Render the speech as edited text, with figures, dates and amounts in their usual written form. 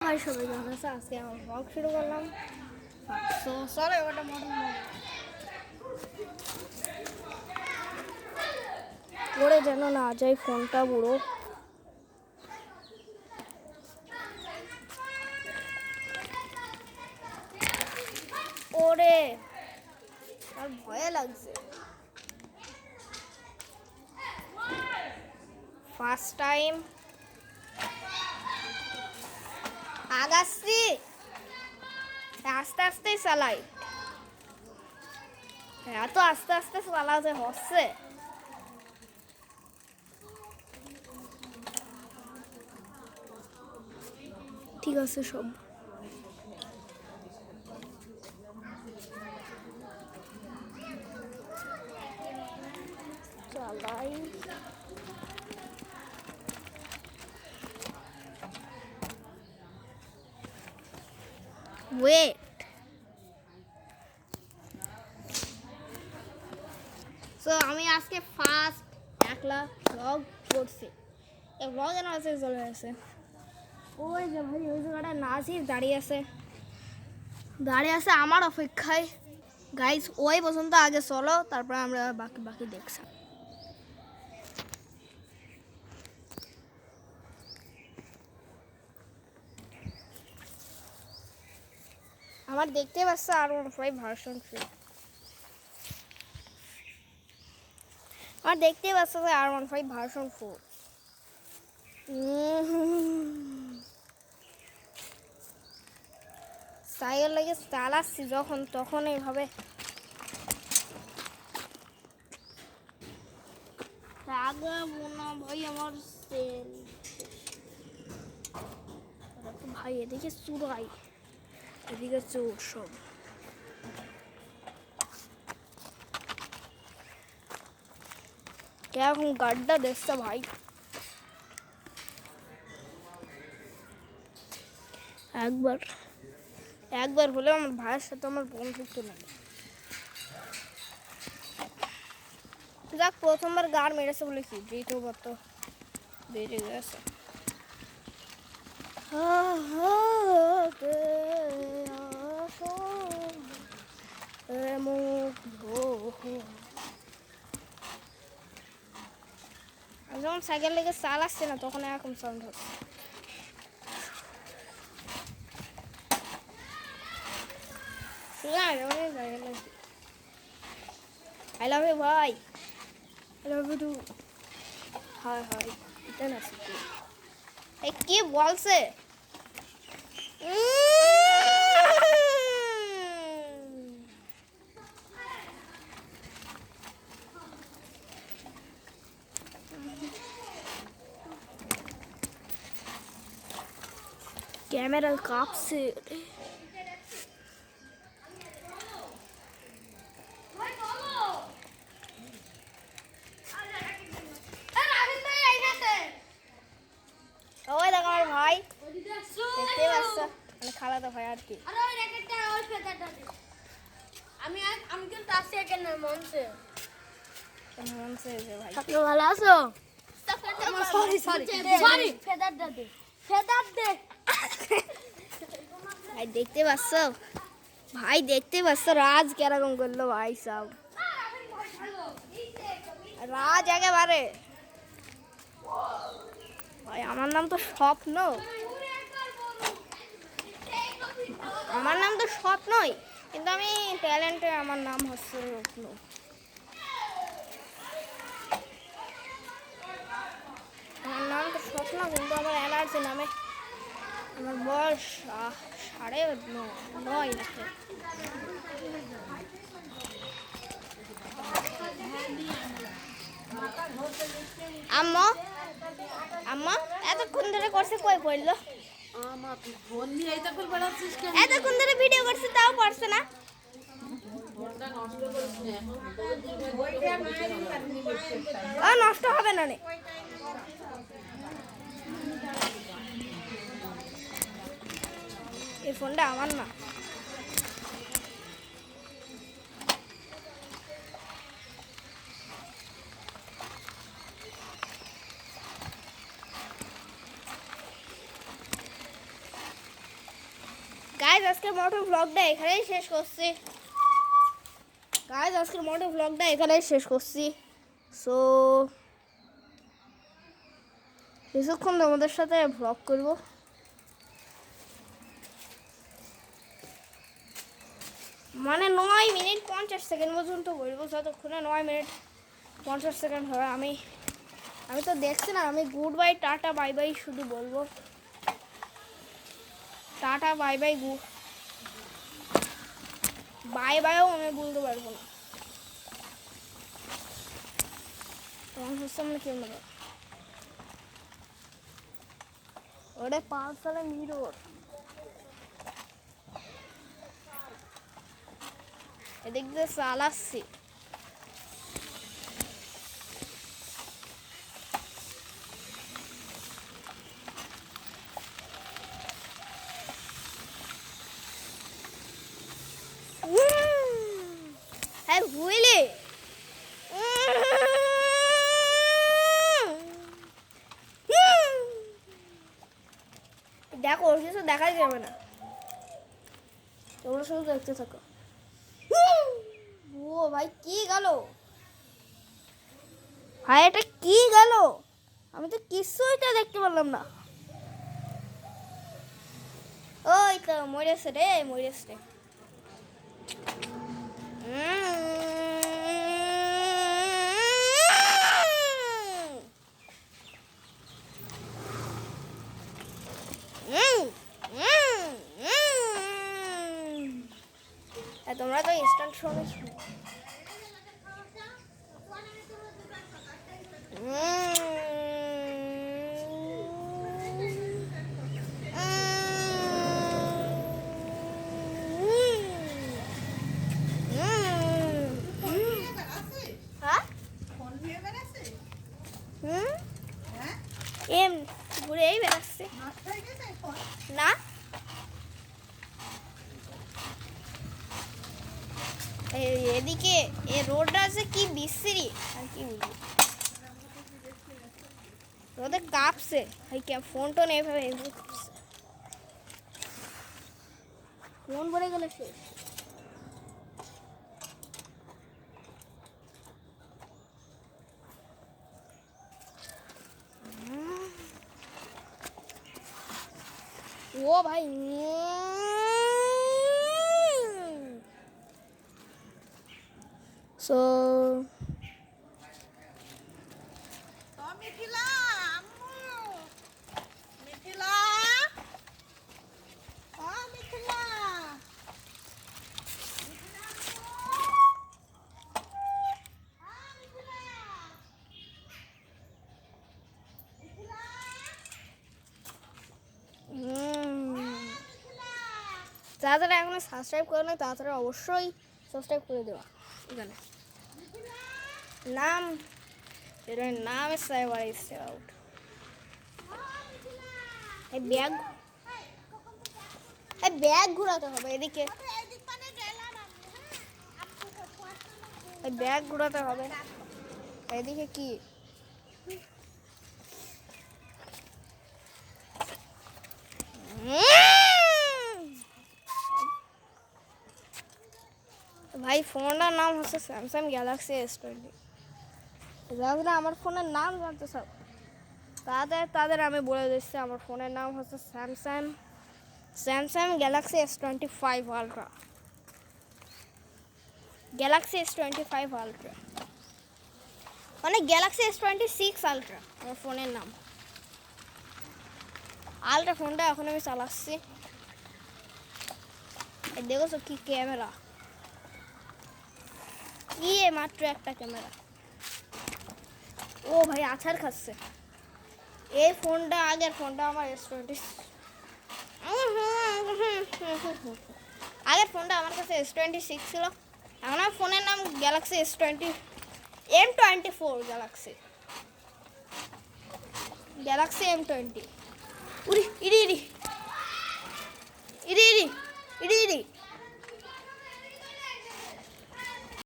High সবাই কেমন আছে? আজকে আমার ব্লগ শুরু করলাম। তো চলো ওটা মডেল পড়ে যেন না যায় ফোনটা পুরো। ওরে আর ভয় লাগছে। ফার্স্ট টাইম আগাচ্ছি, আস্তে আস্তেই চালাই। এত আস্তে আস্তে চালাতে হচ্ছে। ঠিক আছে সব চালাই। ওয়েট, সো আমি আজকে ফার্স্ট একলা ব্লগ করছি। এই ব্লগের মাঝে চলে আসে ওই যে ভাই ওই জায়গাটা নাজির দাঁড়িয়ে আছে আমার অপেক্ষায়। গাইস ওই পর্যন্ত আগে চলো, তারপর আমরা বাকি বাকি দেখছি। আমার দেখতে পাচ্ছে R15 ভার্সন 3। আমার দেখতে পাচ্ছে যে R15 ভার্সন 4। সাইকেল লাগে চালাচ্ছি যখন তখন এইভাবে ভাই আমার সেল ভাই এদিকে চুরাই, এদিকে চোর সব। এখন গাড্ডা দেখছে ভাই। একবার হলেও আমার ভাইয়ের সাথে আমার বন্ধুত্ব নেই। যাক প্রথমবার গাড় মেরেছে বলে কি, দ্বিতীয়বার তো বেড়ে গেছে। যখন সাইকেল লেগে চালাচ্ছে না তখন এরকম সাউন্ড হচ্ছে। I love you ভাই, I love you too. High high এটা না শিখি এই কি বলছে। ক্যামেরা কাঁপছে। ওই দেখ আমার ভাই দেখতে পাচ্ছ, মানে খালাতো ভাই আর কি। আমি কিন্তু আসছি এখানে মঞ্চে ভাই ভালো আছো? ভাই দেখতে পাচ্ছ, ভাই দেখতে পাচ্ছ রাজ কেরকম করলো ভাই সব। রাজ একেবারে ভাই আমার নাম তো স্বপ্ন, আমার নাম তো স্বপ্নই, কিন্তু আমি ট্যালেন্টে আমার নাম হচ্ছে রত্ন। আমার নাম তো স্বপ্ন কিন্তু আমার এনার্জি নামে। আমার বয়স 9.5 নাকি। আম্মা আম্মা এতক্ষণ ধরে করছে কই পড়লো? এতক্ষণ ধরে ভিডিও করছে তাও পারছে না। নষ্ট হবে না, এই ফোনটা আমার না। গাইজ আজকের মোটো ব্লগটা এখানেই শেষ করছি সো কিছুক্ষণ তোমাদের সাথে ব্লগ করব। মানে 9 মিনিট 50 সেকেন্ড পর্যন্ত বলবো, যতক্ষণে 9 মিনিট 50 সেকেন্ড হবে। আমি তো দেখছি না, আমি good bye tata bye bye শুধু বলবো। টাটা বাই বাই বাই বাইও আমি বলতে পারবো না। তোমার হচ্ছে আমরা কেমন হবে ওটা 5 সালে মিরর এদিক দিয়ে চালাচ্ছি। হ্যাঁ বুঝলি দেখো ওর কিছু দেখাই যাবে না, তোমরা শুধু দেখতে থাকো। ও ভাই কি গেল ভাই, এটা কি গেল? আমি তো কিছুই তো দেখতে পারলাম না। ওই তো মরেছে রে, মরেছে। তোমরা তো ইনস্ট্যান্ট শুনেছ। এম ঘুরেই বেড়াচ্ছে না। এদিকে এই রোডটা আছে কি বিশ্রী, আর কি বলবো, রোদে কাঁপছে। ফোন টোন এইভাবে কাঁপছে, ফোন ভরে গেলে শেষ। ও ভাই সো যারা এখনো সাবস্ক্রাইব করে না তাড়াতাড়ি অবশ্যই সাবস্ক্রাইব করে দেওয়া। এখানে নাম নাম সাইবার ইসছে আউট। এই ব্যাগ ঘোরাতে হবে এদিকে, এই ব্যাগ ঘোরাতে হবে এদিকে। কি ভাই ফোনটার নাম হচ্ছে স্যামসাং গ্যালাক্সি S20। যারা আমার ফোনের নাম জানতে চাও তাদের আমি বলে দিচ্ছি, আমার ফোনের নাম হচ্ছে Samsung Galaxy S25 ultra. Galaxy S25 ultra মানে গ্যালাক্সি S26 আলট্রা আমার ফোনের নাম। আলট্রা ফোনটা এখন আমি চালাচ্ছি। দেখো কি ক্যামেরা, কি মাত্র একটা ক্যামেরা। ও ভাই আছাড় খাচ্ছে। এই ফোনটা আগের ফোনটা আমার S20, আগের ফোনটা আমার কাছে S26 ছিল। এখন আমার ফোনের নাম গ্যালাক্সি M24 গ্যালাক্সি M20। উরি ইরি ইরি ইরি ইরি ইরি ইরি